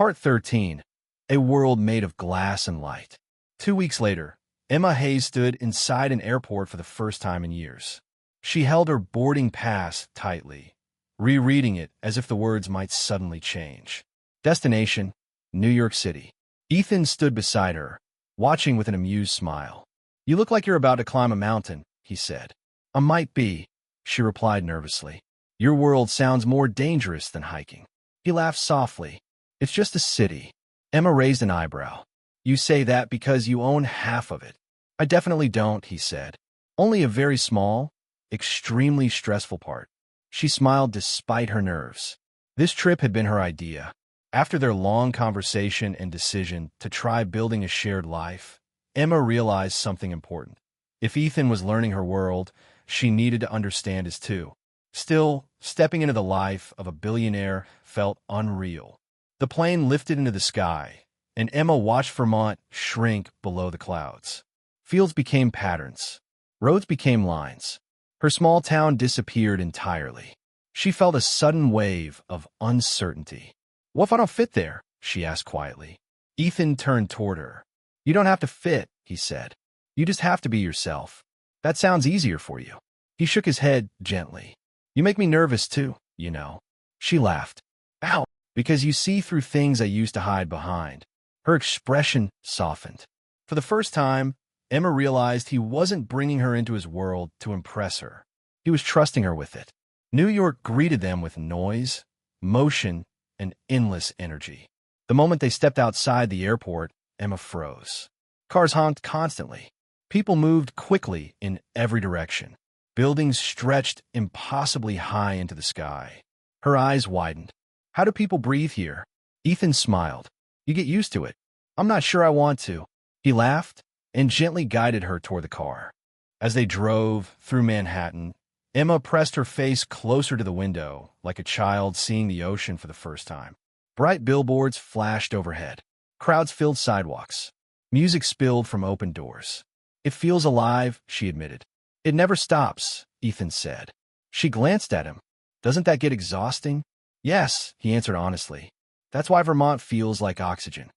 Part 13. A World Made of Glass and Light. 2 weeks later, Emma Hayes stood inside an airport for the first time in years. She held her boarding pass tightly, rereading it as if the words might suddenly change. Destination: New York City. Ethan stood beside her, watching with an amused smile. "You look like you're about to climb a mountain," he said. "I might be," she replied nervously. "Your world sounds more dangerous than hiking." He laughed softly. "It's just a city." Emma raised an eyebrow. "You say that because you own half of it." "I definitely don't," he said. "Only a very small, extremely stressful part." She smiled despite her nerves. This trip had been her idea. After their long conversation and decision to try building a shared life, Emma realized something important. If Ethan was learning her world, she needed to understand his too. Still, stepping into the life of a billionaire felt unreal. The plane lifted into the sky, and Emma watched Vermont shrink below the clouds. Fields became patterns. Roads became lines. Her small town disappeared entirely. She felt a sudden wave of uncertainty. "What if I don't fit there?" she asked quietly. Ethan turned toward her. "You don't have to fit," he said. "You just have to be yourself. That sounds easier for you." He shook his head gently. "You make me nervous too, you know." She laughed. "Ow, because you see through things I used to hide behind." Her expression softened. For the first time, Emma realized he wasn't bringing her into his world to impress her. He was trusting her with it. New York greeted them with noise, motion, and endless energy. The moment they stepped outside the airport, Emma froze. Cars honked constantly. People moved quickly in every direction. Buildings stretched impossibly high into the sky. Her eyes widened. "How do people breathe here?" Ethan smiled. "You get used to it." "I'm not sure I want to." He laughed and gently guided her toward the car. As they drove through Manhattan, Emma pressed her face closer to the window, like a child seeing the ocean for the first time. Bright billboards flashed overhead. Crowds filled sidewalks. Music spilled from open doors. "It feels alive," she admitted. "It never stops," Ethan said. She glanced at him. "Doesn't that get exhausting?" "Yes," he answered honestly. "That's why Vermont feels like oxygen."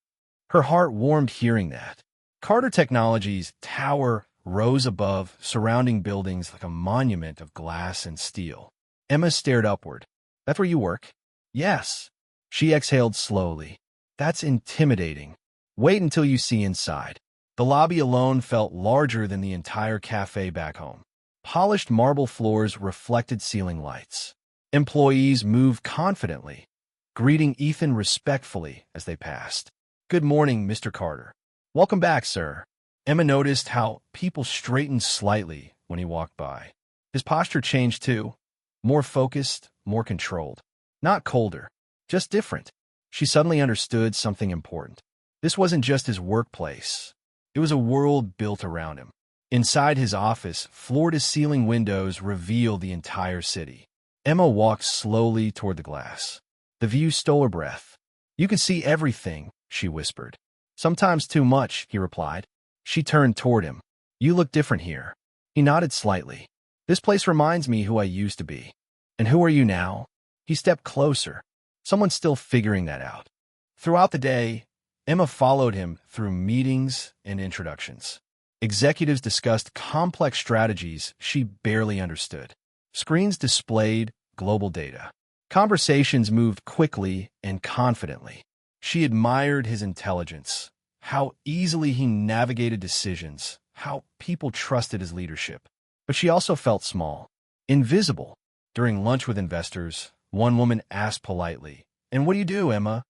Her heart warmed hearing that. Carter Technologies' tower rose above, surrounding buildings like a monument of glass and steel. Emma stared upward. "That's where you work?" "Yes." She exhaled slowly. "That's intimidating. Wait until you see inside." The lobby alone felt larger than the entire cafe back home. Polished marble floors reflected ceiling lights. Employees moved confidently, greeting Ethan respectfully as they passed. "Good morning, Mr. Carter." "Welcome back, sir." Emma noticed how people straightened slightly when he walked by. His posture changed too. More focused, more controlled. Not colder, just different. She suddenly understood something important. This wasn't just his workplace. It was a world built around him. Inside his office, floor-to-ceiling windows revealed the entire city. Emma walked slowly toward the glass. The view stole her breath. "You can see everything," she whispered. "Sometimes too much," he replied. She turned toward him. "You look different here." He nodded slightly. "This place reminds me who I used to be." "And who are you now?" He stepped closer. Someone's still figuring that out. Throughout the day, Emma followed him through meetings and introductions. Executives discussed complex strategies she barely understood. Screens displayed global data. Conversations moved quickly and confidently. She admired his intelligence, how easily he navigated decisions, how people trusted his leadership. But she also felt small, invisible. During lunch with investors, one woman asked politely, "And what do you do, Emma?"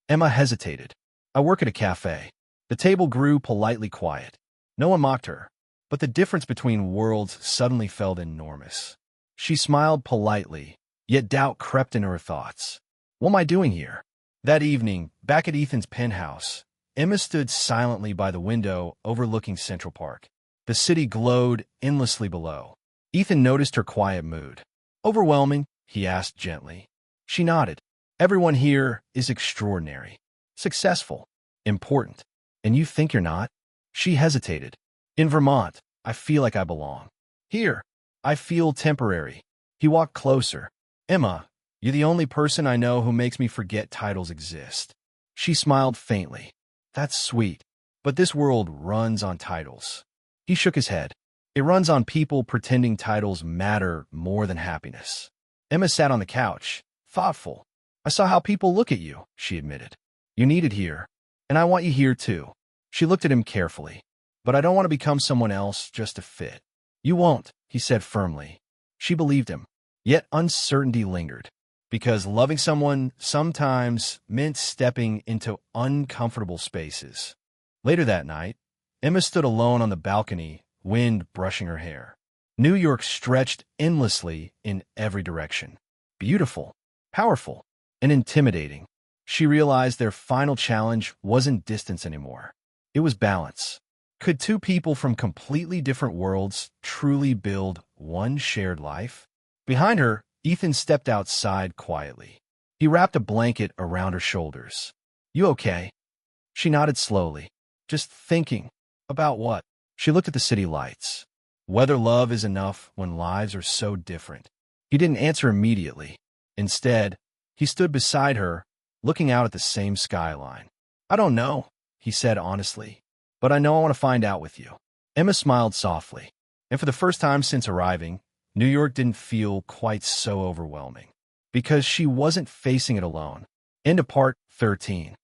Emma hesitated. "I work at a cafe." The table grew politely quiet. No one mocked her, but the difference between worlds suddenly felt enormous. She smiled politely, yet doubt crept into her thoughts. "What am I doing here?" That evening, back at Ethan's penthouse, Emma stood silently by the window overlooking Central Park. The city glowed endlessly below. Ethan noticed her quiet mood. "Overwhelming?" he asked gently. She nodded. "Everyone here is extraordinary. Successful. Important. And you think you're not?" She hesitated. "In Vermont, I feel like I belong. Here, I feel temporary." He walked closer. "Emma, you're the only person I know who makes me forget titles exist." She smiled faintly. That's sweet. But this world runs on titles. He shook his head. It runs on people pretending titles matter more than happiness. Emma sat on the couch, thoughtful. I saw how people look at you, she admitted. You need it here. And I want you here too. She looked at him carefully. But I don't want to become someone else just to fit. You won't, he said firmly. She believed him. Yet uncertainty lingered. Because loving someone sometimes meant stepping into uncomfortable spaces. Later that night, Emma stood alone on the balcony, wind brushing her hair. New York stretched endlessly in every direction. Beautiful, powerful, and intimidating. She realized their final challenge wasn't distance anymore. It was balance. Could two people from completely different worlds truly build one shared life? Behind her, Ethan stepped outside quietly. He wrapped a blanket around her shoulders. You okay? She nodded slowly. Just thinking. About what? She looked at the city lights. Whether love is enough when lives are so different. He didn't answer immediately. Instead, he stood beside her, looking out at the same skyline. I don't know, he said honestly, but I know I want to find out with you. Emma smiled softly, and for the first time since arriving, New York didn't feel quite so overwhelming, because she wasn't facing it alone. End of part 13.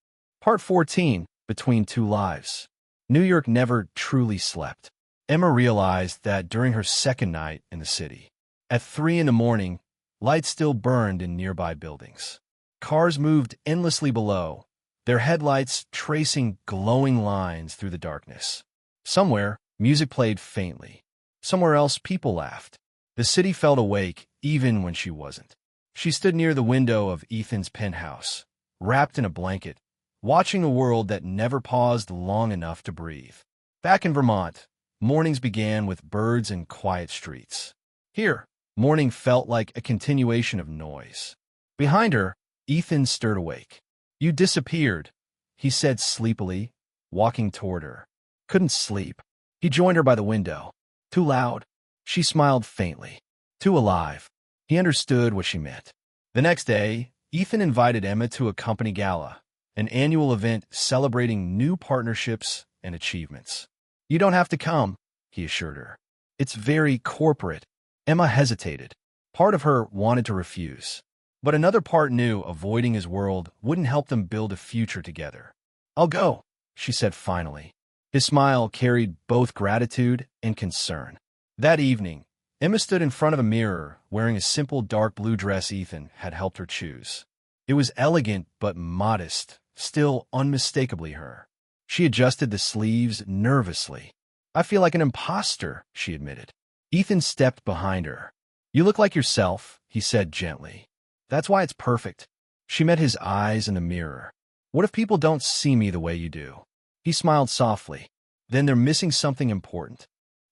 Part 14, Between Two Lives. New York never truly slept. Emma realized that during her second night in the city. At 3 in the morning, lights still burned in nearby buildings. Cars moved endlessly below, their headlights tracing glowing lines through the darkness. Somewhere, music played faintly. Somewhere else, people laughed. The city felt awake even when she wasn't. She stood near the window of Ethan's penthouse, wrapped in a blanket, watching a world that never paused long enough to breathe. Back in Vermont, mornings began with birds and quiet streets. Here, morning felt like a continuation of noise. Behind her, Ethan stirred awake. You disappeared, he said sleepily, walking toward her. Couldn't sleep. He joined her by the window. Too loud. She smiled faintly. Too alive. He understood what she meant. The next day, Ethan invited Emma to a company gala, an annual event celebrating new partnerships and achievements. You don't have to come, he assured her. It's very corporate. Emma hesitated. Part of her wanted to refuse, but another part knew avoiding his world wouldn't help them build a future together. I'll go, she said finally. His smile carried both gratitude and concern. That evening, Emma stood in front of a mirror wearing a simple dark blue dress Ethan had helped her choose. It was elegant but modest, still unmistakably her. She adjusted the sleeves nervously. I feel like an imposter, she admitted. Ethan stepped behind her. You look like yourself, he said gently. That's why it's perfect. She met his eyes in the mirror. What if people don't see me the way you do? He smiled softly. Then they're missing something important.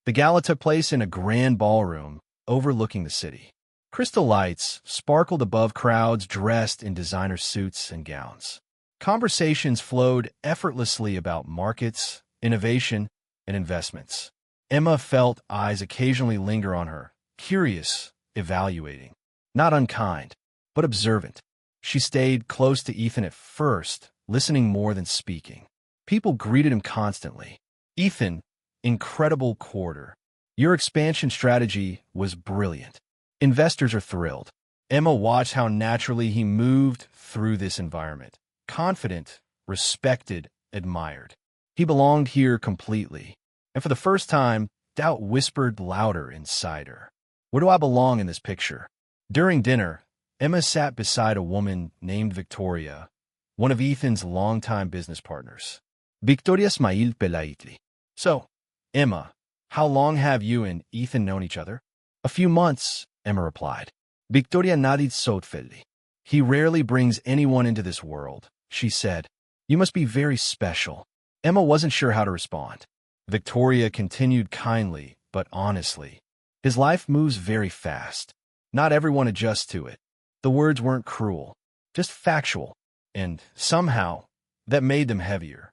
The gala took place in a grand ballroom overlooking the city. Crystal lights sparkled above crowds dressed in designer suits and gowns. Conversations flowed effortlessly about markets, innovation, and investments. Emma felt eyes occasionally linger on her, curious, evaluating. Not unkind, but observant. She stayed close to Ethan at first, listening more than speaking. People greeted him constantly. Ethan, incredible quarter. Your expansion strategy was brilliant. Investors are thrilled. Emma watched how naturally he moved through this environment. Confident, respected, admired. He belonged here completely. And for the first time, doubt whispered louder inside her. Where do I belong in this picture? During dinner, Emma sat beside a woman named Victoria, one of Ethan's longtime business partners. Victoria Smail Pelaitli. So, Emma, how long have you and Ethan known each other? A few months, Emma replied. Victoria nadid Sotfelli. He rarely brings anyone into this world, she said. You must be very special. Emma wasn't sure how to respond. Victoria continued kindly, but honestly. His life moves very fast. Not everyone adjusts to it. The words weren't cruel, just factual, and somehow, that made them heavier.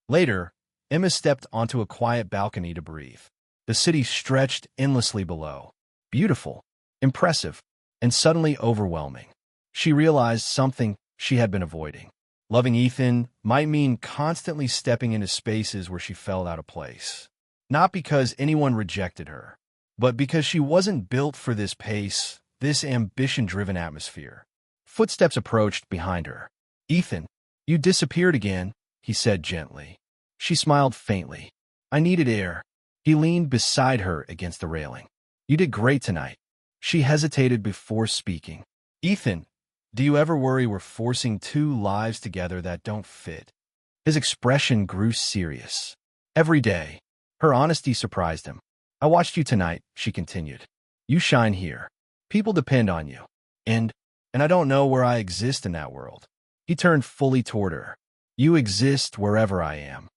Later, Emma stepped onto a quiet balcony to breathe. The city stretched endlessly below. Beautiful, impressive, and suddenly overwhelming. She realized something she had been avoiding. Loving Ethan might mean constantly stepping into spaces where she felt out of place. Not because anyone rejected her, but because she wasn't built for this pace, this ambition-driven atmosphere. Footsteps approached behind her. "Ethan, you disappeared again," he said gently. She smiled faintly. "I needed air." He leaned beside her against the railing. "You did great tonight." She hesitated before speaking. "Ethan, do you ever worry we're forcing two lives together that don't fit?" His expression grew serious. "Every day." Her honesty surprised him. "I watched you tonight," she continued. "You shine here. People depend on you. And I don't know where I exist in that world." He turned fully toward her. "You exist wherever I am."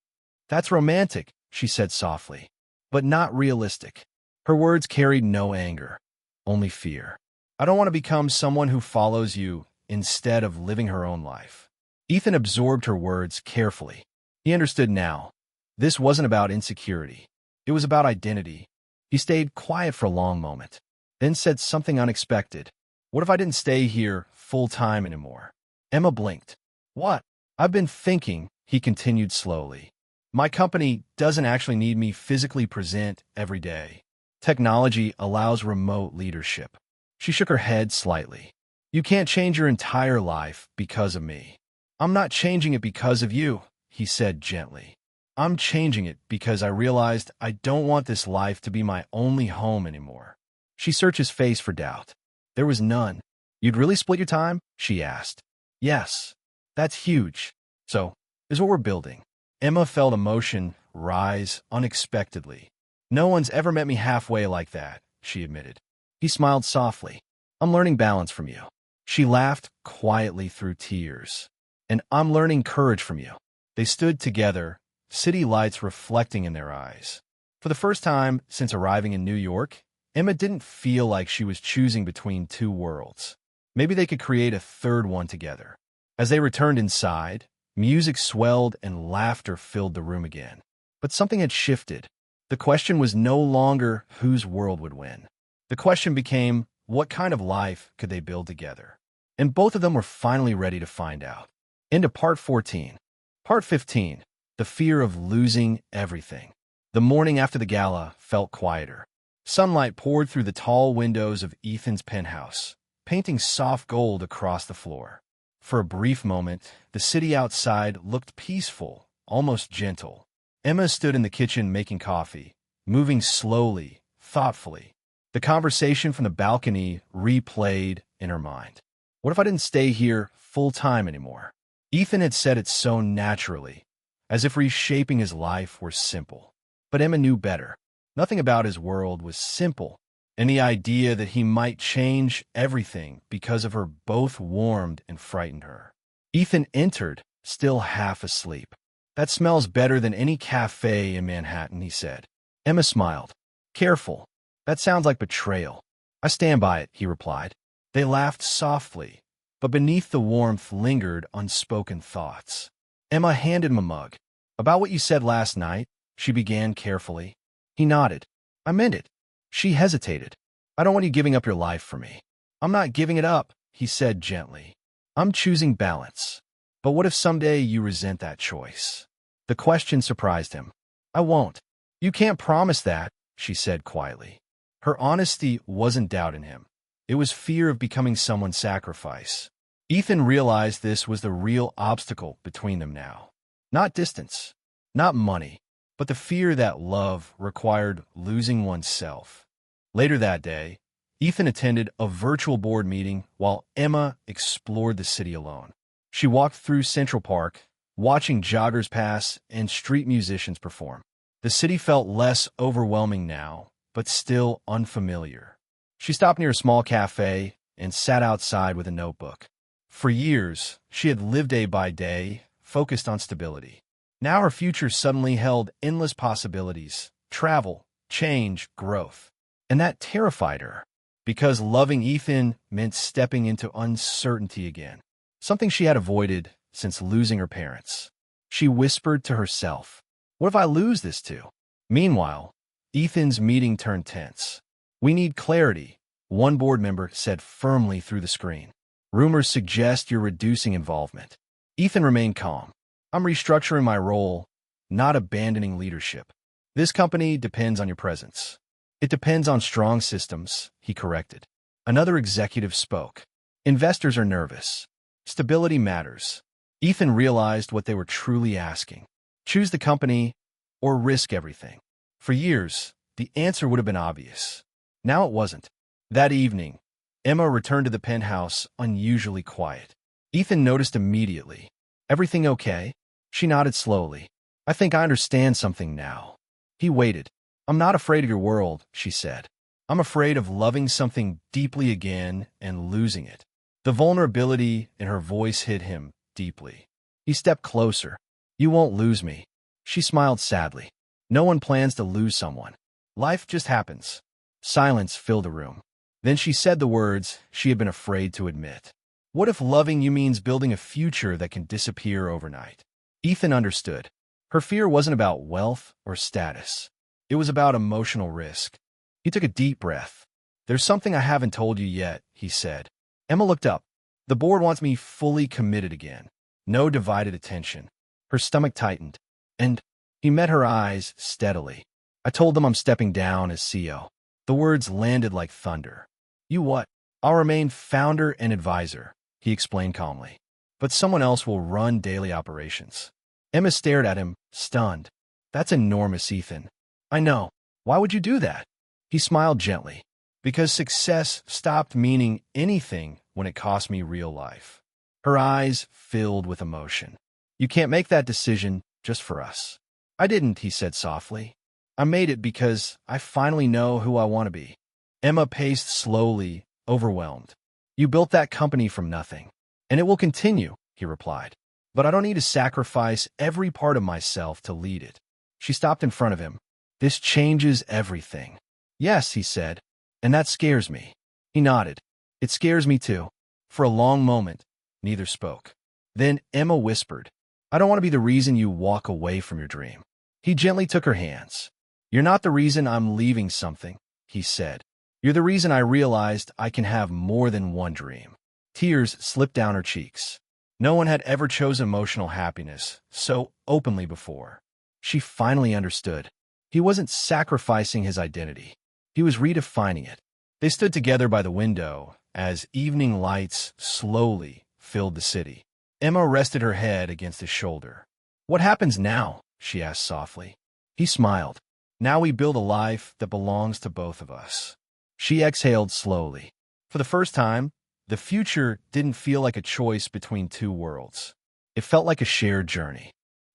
"That's romantic," she said softly, "but not realistic." Her words carried no anger, only fear. "I don't want to become someone who follows you instead of living her own life." Ethan absorbed her words carefully. He understood now. This wasn't about insecurity. It was about identity. He stayed quiet for a long moment, then said something unexpected. "What if I didn't stay here full-time anymore?" Emma blinked. "What?" "I've been thinking," he continued slowly. "My company doesn't actually need me physically present every day. Technology allows remote leadership." She shook her head slightly. "You can't change your entire life because of me." "I'm not changing it because of you," he said gently. "I'm changing it because I realized I don't want this life to be my only home anymore." She searched his face for doubt. There was none. "You'd really split your time?" she asked. "Yes. That's huge. So, is what we're building." Emma felt emotion rise unexpectedly. "No one's ever met me halfway like that," she admitted. He smiled softly. "I'm learning balance from you." She laughed quietly through tears. "And I'm learning courage from you." They stood together, city lights reflecting in their eyes. For the first time since arriving in New York, Emma didn't feel like she was choosing between two worlds. Maybe they could create a third one together. As they returned inside, music swelled and laughter filled the room again. But something had shifted. The question was no longer whose world would win. The question became, what kind of life could they build together? And both of them were finally ready to find out. Into part 14. Part 15. The fear of losing everything. The morning after the gala felt quieter. Sunlight poured through the tall windows of Ethan's penthouse, painting soft gold across the floor. For a brief moment, the city outside looked peaceful, almost gentle. Emma stood in the kitchen making coffee, moving slowly, thoughtfully. The conversation from the balcony replayed in her mind. What if I didn't stay here full-time anymore? Ethan had said it so naturally, as if reshaping his life were simple. But Emma knew better. Nothing about his world was simple, and the idea that he might change everything because of her both warmed and frightened her. Ethan entered, still half asleep. "That smells better than any cafe in Manhattan," he said. Emma smiled. "Careful. That sounds like betrayal." "I stand by it," he replied. They laughed softly, but beneath the warmth lingered unspoken thoughts. Emma handed him a mug. "About what you said last night," she began carefully. He nodded. "I meant it." She hesitated. "I don't want you giving up your life for me." "I'm not giving it up," he said gently. "I'm choosing balance." "But what if someday you resent that choice?" The question surprised him. "I won't." "You can't promise that," she said quietly. Her honesty wasn't doubt in him. It was fear of becoming someone's sacrifice. Ethan realized this was the real obstacle between them now. Not distance, not money, but the fear that love required losing oneself. Later that day, Ethan attended a virtual board meeting while Emma explored the city alone. She walked through Central Park, watching joggers pass and street musicians perform. The city felt less overwhelming now, but still unfamiliar. She stopped near a small cafe and sat outside with a notebook. For years, she had lived day by day, focused on stability. Now her future suddenly held endless possibilities: travel, change, growth. And that terrified her, because loving Ethan meant stepping into uncertainty again, something she had avoided since losing her parents. She whispered to herself, "What if I lose this too?" Meanwhile, Ethan's meeting turned tense. "We need clarity," one board member said firmly through the screen. "Rumors suggest you're reducing involvement." Ethan remained calm. I'm restructuring my role, not abandoning leadership. This company depends on your presence. It depends on strong systems, he corrected. Another executive spoke. Investors are nervous. Stability matters. Ethan realized what they were truly asking. Choose the company or risk everything. For years, the answer would have been obvious. Now it wasn't. That evening, Emma returned to the penthouse unusually quiet. Ethan noticed immediately. Everything okay? She nodded slowly. I think I understand something now. He waited. I'm not afraid of your world, she said. I'm afraid of loving something deeply again and losing it. The vulnerability in her voice hit him deeply. He stepped closer. You won't lose me. She smiled sadly. No one plans to lose someone. Life just happens. Silence filled the room. Then she said the words she had been afraid to admit. What if loving you means building a future that can disappear overnight? Ethan understood. Her fear wasn't about wealth or status. It was about emotional risk. He took a deep breath. There's something I haven't told you yet, he said. Emma looked up. The board wants me fully committed again. No divided attention. Her stomach tightened. And he met her eyes steadily. I told them I'm stepping down as CEO. The words landed like thunder. You what? I'll remain founder and advisor, he explained calmly. But someone else will run daily operations. Emma stared at him, stunned. That's enormous, Ethan. I know. Why would you do that? He smiled gently. Because success stopped meaning anything when it cost me real life. Her eyes filled with emotion. You can't make that decision just for us. I didn't, he said softly. I made it because I finally know who I want to be. Emma paced slowly, overwhelmed. You built that company from nothing. And it will continue, he replied. But I don't need to sacrifice every part of myself to lead it. She stopped in front of him. This changes everything. Yes, he said. And that scares me. He nodded. It scares me too. For a long moment, neither spoke. Then Emma whispered, I don't want to be the reason you walk away from your dream. He gently took her hands. You're not the reason I'm leaving something, he said. You're the reason I realized I can have more than one dream. Tears slipped down her cheeks. No one had ever chosen emotional happiness so openly before. She finally understood. He wasn't sacrificing his identity. He was redefining it. They stood together by the window as evening lights slowly filled the city. Emma rested her head against his shoulder. What happens now? She asked softly. He smiled. Now we build a life that belongs to both of us. She exhaled slowly. For the first time, the future didn't feel like a choice between two worlds. It felt like a shared journey.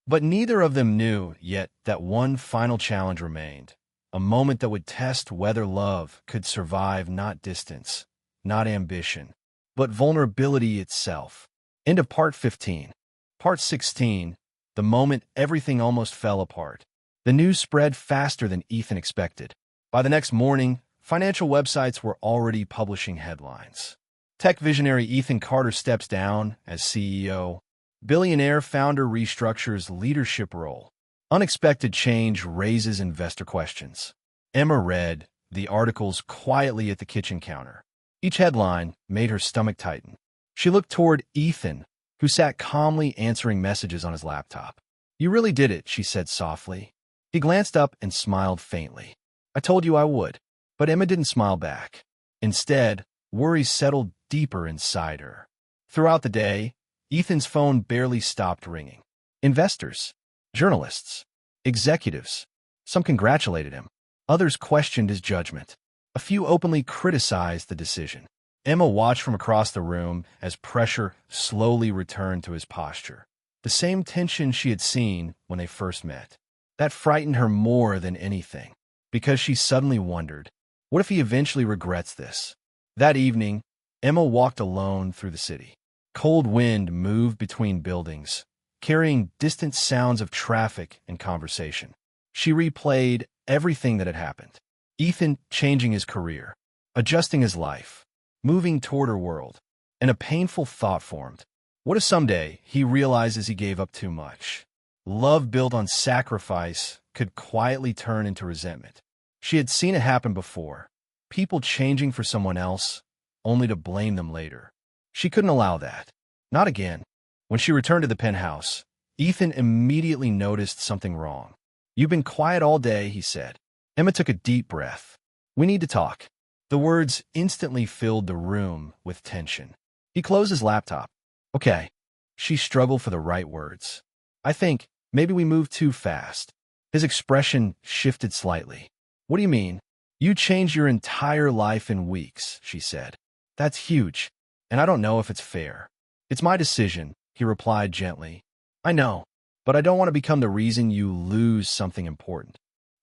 But neither of them knew yet that one final challenge remained, a moment that would test whether love could survive not distance, not ambition, but vulnerability itself. End of Part 15. Part 16, the moment everything almost fell apart. The news spread faster than Ethan expected. By the next morning, financial websites were already publishing headlines. Tech visionary Ethan Carter steps down as CEO. Billionaire founder restructures leadership role. Unexpected change raises investor questions. Emma read the articles quietly at the kitchen counter. Each headline made her stomach tighten. She looked toward Ethan, who sat calmly answering messages on his laptop. You really did it, she said softly. He glanced up and smiled faintly. I told you I would. But Emma didn't smile back. Instead, worry settled deeper inside her. Throughout the day, Ethan's phone barely stopped ringing. Investors, journalists, executives. Some congratulated him. Others questioned his judgment. A few openly criticized the decision. Emma watched from across the room as pressure slowly returned to his posture. The same tension she had seen when they first met. That frightened her more than anything, because she suddenly wondered, what if he eventually regrets this? That evening, Emma walked alone through the city. Cold wind moved between buildings, carrying distant sounds of traffic and conversation. She replayed everything that had happened. Ethan changing his career, adjusting his life, moving toward her world, and a painful thought formed. What if someday he realizes he gave up too much? Love built on sacrifice could quietly turn into resentment. She had seen it happen before. People changing for someone else, only to blame them later. She couldn't allow that. Not again. When she returned to the penthouse, Ethan immediately noticed something wrong. "You've been quiet all day," he said. Emma took a deep breath. "We need to talk." The words instantly filled the room with tension. He closed his laptop. "Okay." She struggled for the right words. "I think maybe we moved too fast." His expression shifted slightly. "What do you mean?" "You changed your entire life in weeks," she said. "That's huge, and I don't know if it's fair." "It's my decision," he replied gently. "I know, but I don't want to become the reason you lose something important."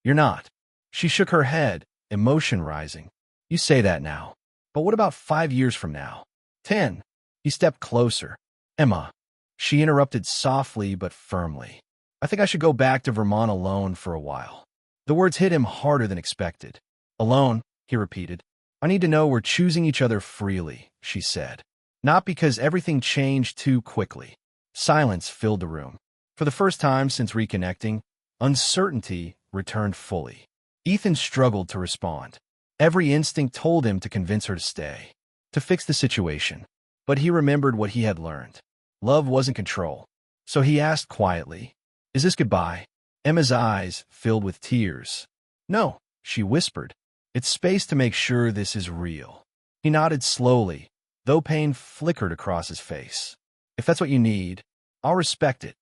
"You're not." She shook her head, emotion rising. "You say that now. But what about 5 years from now? 10? He stepped closer. "Emma," she interrupted softly but firmly. "I think I should go back to Vermont alone for a while." The words hit him harder than expected. "Alone," he repeated. "I need to know we're choosing each other freely," she said. "Not because everything changed too quickly." Silence filled the room. For the first time since reconnecting, uncertainty returned fully. Ethan struggled to respond. Every instinct told him to convince her to stay, to fix the situation. But he remembered what he had learned. Love wasn't control. So he asked quietly, "Is this goodbye?" Emma's eyes filled with tears. "No," she whispered. "It's space to make sure this is real." He nodded slowly, though pain flickered across his face. "If that's what you need, I'll respect it."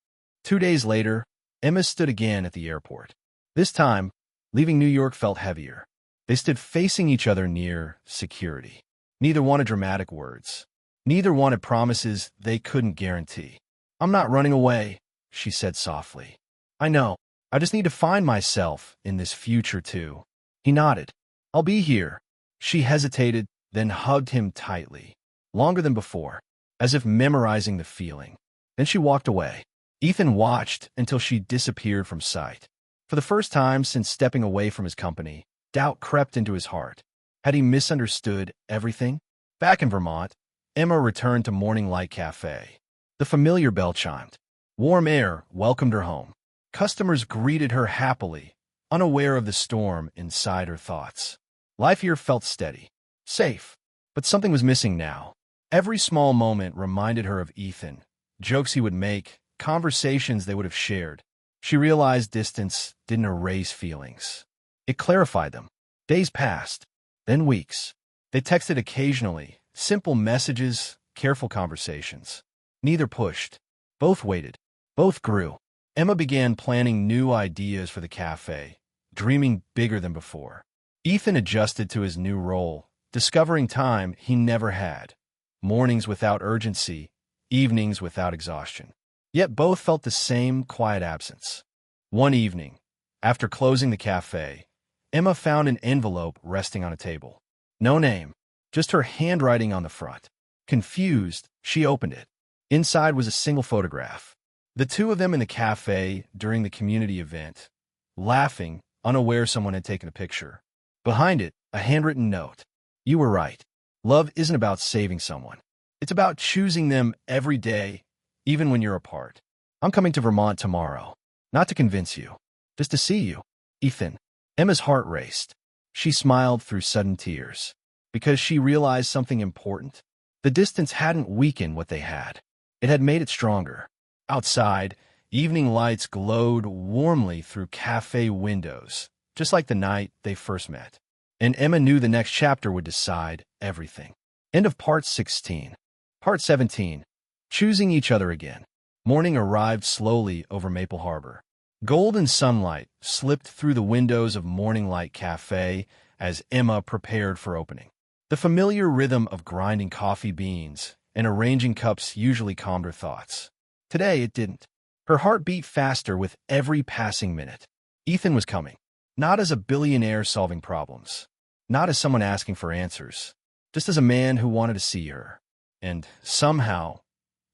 2 days later, Emma stood again at the airport. This time, leaving New York felt heavier. They stood facing each other near security. Neither wanted dramatic words. Neither wanted promises they couldn't guarantee. "I'm not running away," she said softly. "I know. I just need to find myself in this future too." He nodded. "I'll be here." She hesitated, then hugged him tightly, longer than before, as if memorizing the feeling. Then she walked away. Ethan watched until she disappeared from sight. For the first time since stepping away from his company, doubt crept into his heart. Had he misunderstood everything? Back in Vermont, Emma returned to Morning Light Cafe. The familiar bell chimed. Warm air welcomed her home. Customers greeted her happily, unaware of the storm inside her thoughts. Life here felt steady, safe, but something was missing now. Every small moment reminded her of Ethan, jokes he would make, conversations they would have shared. She realized distance didn't erase feelings. It clarified them. Days passed, then weeks. They texted occasionally, simple messages, careful conversations. Neither pushed. Both waited. Both grew. Emma began planning new ideas for the cafe, dreaming bigger than before. Ethan adjusted to his new role, discovering time he never had. Mornings without urgency, evenings without exhaustion. Yet both felt the same quiet absence. One evening, after closing the cafe, Emma found an envelope resting on a table. No name, just her handwriting on the front. Confused, she opened it. Inside was a single photograph. The two of them in the cafe during the community event, laughing, unaware someone had taken a picture. Behind it, a handwritten note. You were right. Love isn't about saving someone. It's about choosing them every day, even when you're apart. I'm coming to Vermont tomorrow. Not to convince you, just to see you. Ethan. Emma's heart raced. She smiled through sudden tears. Because she realized something important. The distance hadn't weakened what they had. It had made it stronger. Outside, evening lights glowed warmly through cafe windows, just like the night they first met. And Emma knew the next chapter would decide everything. End of part 16. Part 17. Choosing each other again. Morning arrived slowly over Maple Harbor. Golden sunlight slipped through the windows of Morning Light Cafe as Emma prepared for opening. The familiar rhythm of grinding coffee beans and arranging cups usually calmed her thoughts. Today it didn't. Her heart beat faster with every passing minute. Ethan was coming. Not as a billionaire solving problems. Not as someone asking for answers. Just as a man who wanted to see her. And somehow,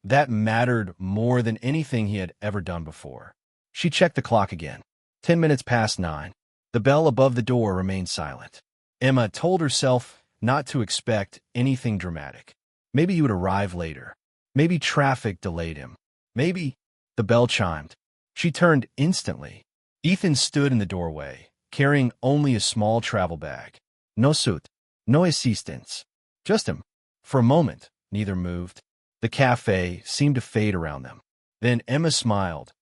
that mattered more than anything he had ever done before. She checked the clock again. 10 minutes past 9. The bell above the door remained silent. Emma told herself not to expect anything dramatic. Maybe he would arrive later. Maybe traffic delayed him. Maybe the bell chimed. She turned instantly. Ethan stood in the doorway, carrying only a small travel bag. No suit, no assistance. Just him. For a moment, neither moved. The cafe seemed to fade around them. Then Emma smiled,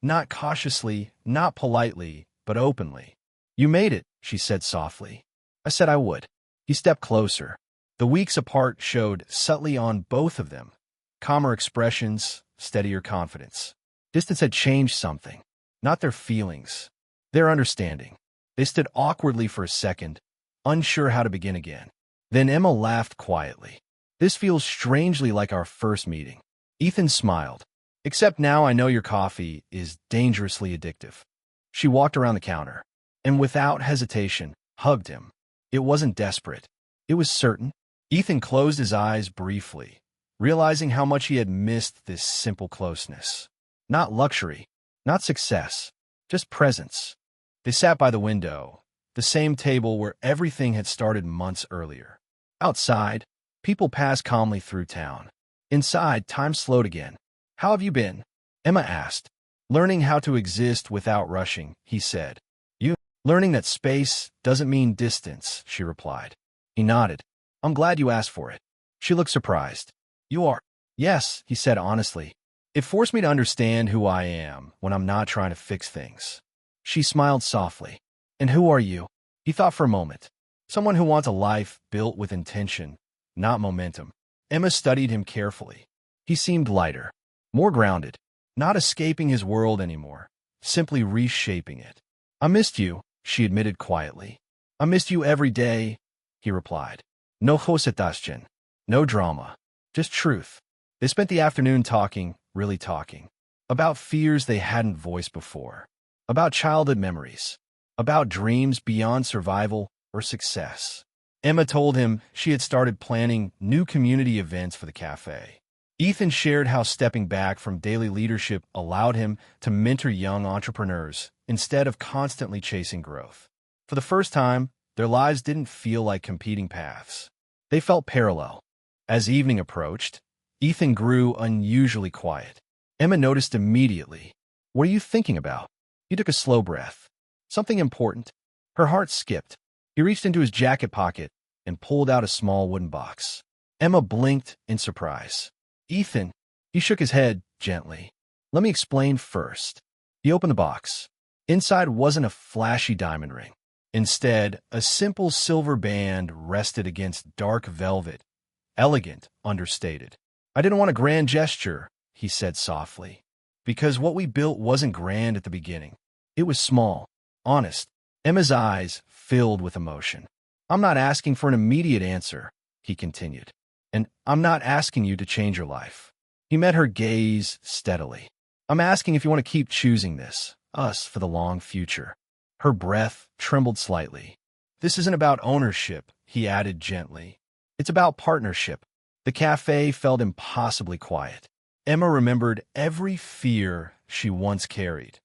not cautiously, not politely, but openly. "You made it," she said softly. "I said I would." He stepped closer. The weeks apart showed subtly on both of them. Calmer expressions, steadier confidence. Distance had changed something. Not their feelings, their understanding. They stood awkwardly for a second, unsure how to begin again. Then Emma laughed quietly. "This feels strangely like our first meeting." Ethan smiled. "Except now I know your coffee is dangerously addictive." She walked around the counter, and without hesitation, hugged him. It wasn't desperate. It was certain. Ethan closed his eyes briefly, realizing how much he had missed this simple closeness. Not luxury, not success, just presence. They sat by the window, the same table where everything had started months earlier. Outside, people passed calmly through town. Inside, time slowed again. "How have you been?" Emma asked. "Learning how to exist without rushing," he said. "You?" "Learning that space doesn't mean distance," she replied. He nodded. "I'm glad you asked for it." She looked surprised. "You are?" "Yes," he said honestly. "It forced me to understand who I am when I'm not trying to fix things." She smiled softly. "And who are you?" He thought for a moment. "Someone who wants a life built with intention, not momentum." Emma studied him carefully. He seemed lighter, more grounded, not escaping his world anymore, simply reshaping it. "I missed you," she admitted quietly. "I missed you every day," he replied. No hosetasjen, no drama, just truth. They spent the afternoon talking, really talking, about fears they hadn't voiced before, about childhood memories, about dreams beyond survival or success. Emma told him she had started planning new community events for the cafe. Ethan shared how stepping back from daily leadership allowed him to mentor young entrepreneurs instead of constantly chasing growth. For the first time, their lives didn't feel like competing paths. They felt parallel. As evening approached, Ethan grew unusually quiet. Emma noticed immediately. "What are you thinking about?" He took a slow breath. "Something important." Her heart skipped. He reached into his jacket pocket and pulled out a small wooden box. Emma blinked in surprise. "Ethan," he shook his head gently. "Let me explain first." He opened the box. Inside wasn't a flashy diamond ring. Instead, a simple silver band rested against dark velvet, elegant, understated. "I didn't want a grand gesture," he said softly, "because what we built wasn't grand at the beginning. It was small, honest." Emma's eyes filled with emotion. "I'm not asking for an immediate answer," he continued, "and I'm not asking you to change your life." He met her gaze steadily. "I'm asking if you want to keep choosing this, us, for the long future." Her breath trembled slightly. "This isn't about ownership," he added gently. "It's about partnership." The cafe felt impossibly quiet. Emma remembered every fear she once carried.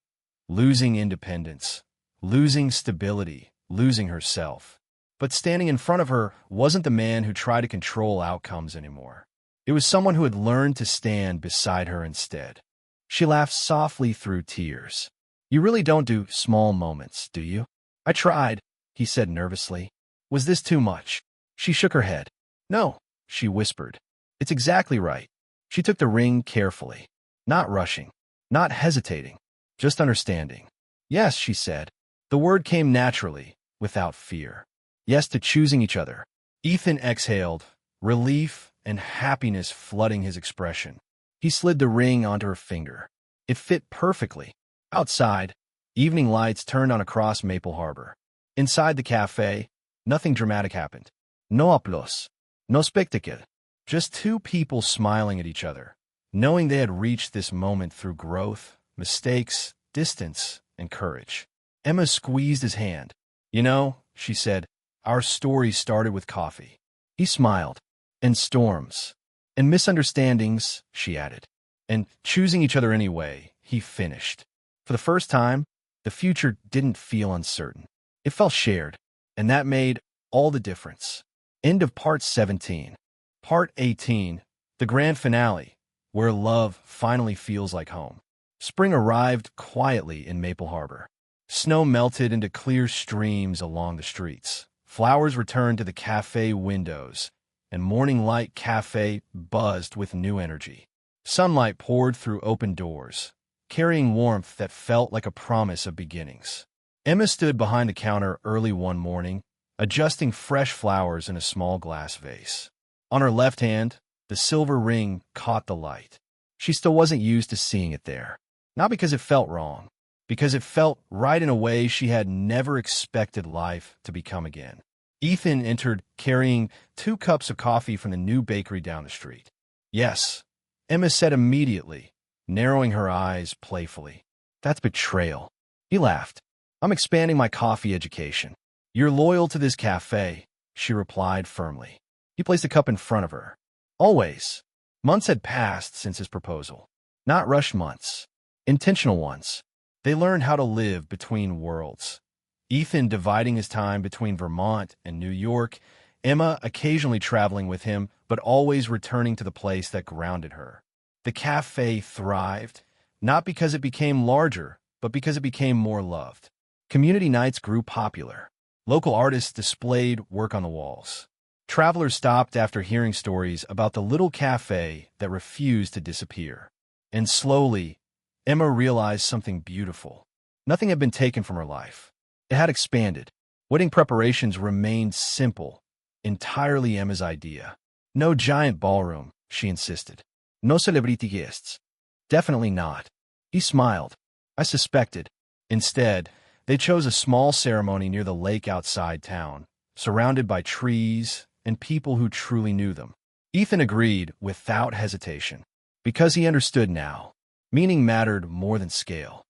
Losing independence, losing stability, losing herself. But standing in front of her wasn't the man who tried to control outcomes anymore. It was someone who had learned to stand beside her instead. She laughed softly through tears. "You really don't do small moments, do you?" "I tried," he said nervously. "Was this too much?" She shook her head. "No," she whispered. "It's exactly right." She took the ring carefully, not rushing, not hesitating, just understanding. "Yes," she said. The word came naturally, without fear. Yes to choosing each other. Ethan exhaled, relief and happiness flooding his expression. He slid the ring onto her finger. It fit perfectly. Outside, evening lights turned on across Maple Harbor. Inside the cafe, nothing dramatic happened. No applause, no spectacle. Just two people smiling at each other, knowing they had reached this moment through growth, mistakes, distance, and courage. Emma squeezed his hand. "You know," she said, "our story started with coffee." He smiled. "And storms. And misunderstandings," she added. "And choosing each other anyway," he finished. For the first time, the future didn't feel uncertain. It felt shared, and that made all the difference. End of Part 17. Part 18, the grand finale, where love finally feels like home. Spring arrived quietly in Maple Harbor. Snow melted into clear streams along the streets. Flowers returned to the cafe windows, and Morning Light Cafe buzzed with new energy. Sunlight poured through open doors, carrying warmth that felt like a promise of beginnings. Emma stood behind the counter early one morning, adjusting fresh flowers in a small glass vase. On her left hand, the silver ring caught the light. She still wasn't used to seeing it there. Not because it felt wrong, because it felt right in a way she had never expected life to become again. Ethan entered carrying 2 cups of coffee from the new bakery down the street. Yes, Emma said immediately, narrowing her eyes playfully. That's betrayal. He laughed. I'm expanding my coffee education. You're loyal to this cafe, she replied firmly. He placed a cup in front of her. Always. Months had passed since his proposal. Not rushed months. Intentional ones. They learned how to live between worlds. Ethan dividing his time between Vermont and New York, Emma occasionally traveling with him, but always returning to the place that grounded her. The cafe thrived, not because it became larger, but because it became more loved. Community nights grew popular. Local artists displayed work on the walls. Travelers stopped after hearing stories about the little cafe that refused to disappear. And slowly, Emma realized something beautiful. Nothing had been taken from her life. It had expanded. Wedding preparations remained simple, entirely Emma's idea. No giant ballroom, she insisted. No celebrity guests. Definitely not. He smiled. I suspected. Instead, they chose a small ceremony near the lake outside town, surrounded by trees and people who truly knew them. Ethan agreed without hesitation, because he understood now. Meaning mattered more than scale.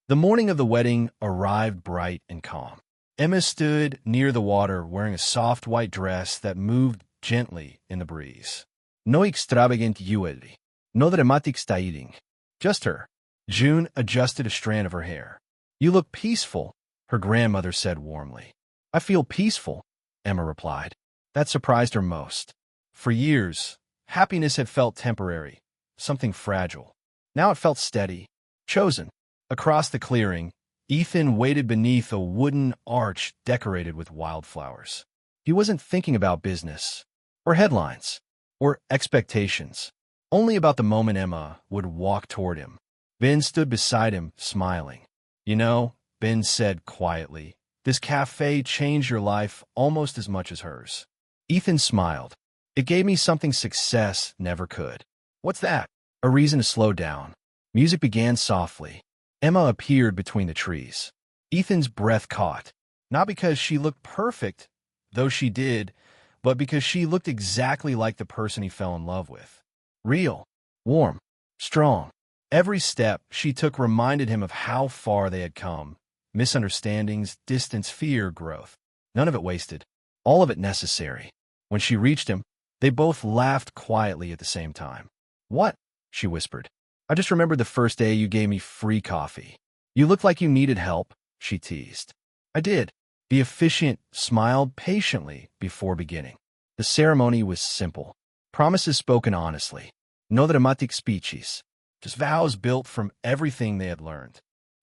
The morning of the wedding arrived bright and calm. Emma stood near the water wearing a soft white dress that moved gently in the breeze. No extravagant jewelry. No dramatic styling. Just her. June adjusted a strand of her hair. You look peaceful, her grandmother said warmly. I feel peaceful, Emma replied. That surprised her most. For years, happiness had felt temporary, something fragile. Now it felt steady, chosen. Across the clearing, Ethan waited beneath a wooden arch decorated with wildflowers. He wasn't thinking about business, or headlines, or expectations, only about the moment Emma would walk toward him. Ben stood beside him, smiling. You know, Ben said quietly, this cafe changed your life almost as much as hers. Ethan smiled. It gave me something success never could. What's that? A reason to slow down. Music began softly. Emma appeared between the trees. Ethan's breath caught, not because she looked perfect, though she did, but because she looked exactly like the person he fell in love with. Real, warm, strong. Every step she took reminded him of how far they had come. Misunderstandings, distance, fear, growth. None of it wasted. All of it necessary. When she reached him, they both laughed quietly at the same time. What? She whispered. I just remembered the first day you gave me free coffee. You looked like you needed help, she teased. I did. The officiant smiled patiently before beginning. The ceremony was simple. Promises spoken honestly. No dramatic speeches. Just vows built from everything they had learned.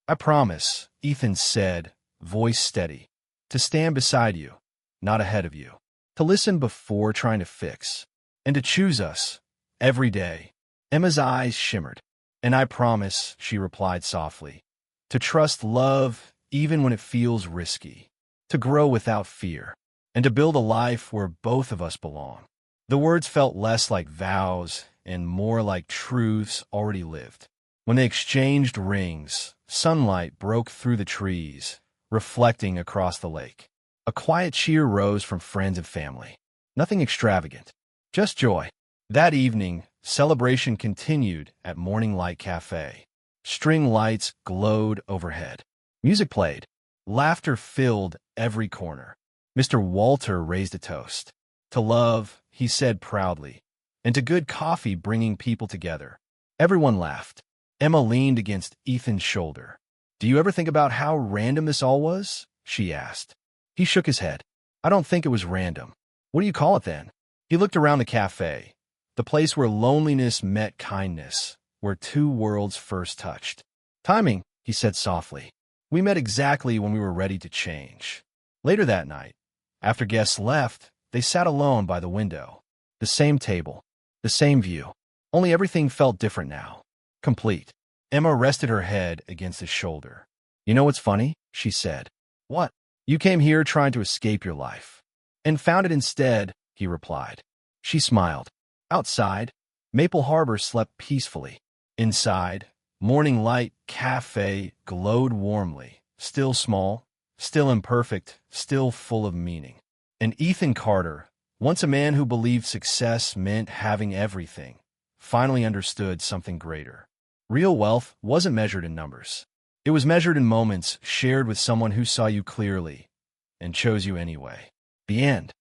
I promise, Ethan said, voice steady, to stand beside you, not ahead of you. To listen before trying to fix. And to choose us, every day. Emma's eyes shimmered. And I promise, she replied softly, to trust love even when it feels risky. To grow without fear. And to build a life where both of us belong. The words felt less like vows and more like truths already lived. When they exchanged rings, sunlight broke through the trees, reflecting across the lake. A quiet cheer rose from friends and family. Nothing extravagant, just joy. That evening, celebration continued at Morning Light Cafe. String lights glowed overhead. Music played. Laughter filled every corner. Mr. Walter raised a toast. To love, he said proudly, and to good coffee bringing people together. Everyone laughed. Emma leaned against Ethan's shoulder. Do you ever think about how random this all was? She asked. He shook his head. I don't think it was random. What do you call it then? He looked around the cafe, the place where loneliness met kindness, where two worlds first touched. Timing, he said softly. We met exactly when we were ready to change. Later that night, after guests left, they sat alone by the window. The same table. The same view. Only everything felt different now. Complete. Emma rested her head against his shoulder. You know what's funny? She said. What? You came here trying to escape your life. And found it instead, he replied. She smiled. Outside, Maple Harbor slept peacefully. Inside, morning light cafe glowed warmly, still small, still imperfect, still full of meaning. And Ethan Carter, once a man who believed success meant having everything, finally understood something greater. Real wealth wasn't measured in numbers. It was measured in moments shared with someone who saw you clearly and chose you anyway. The end.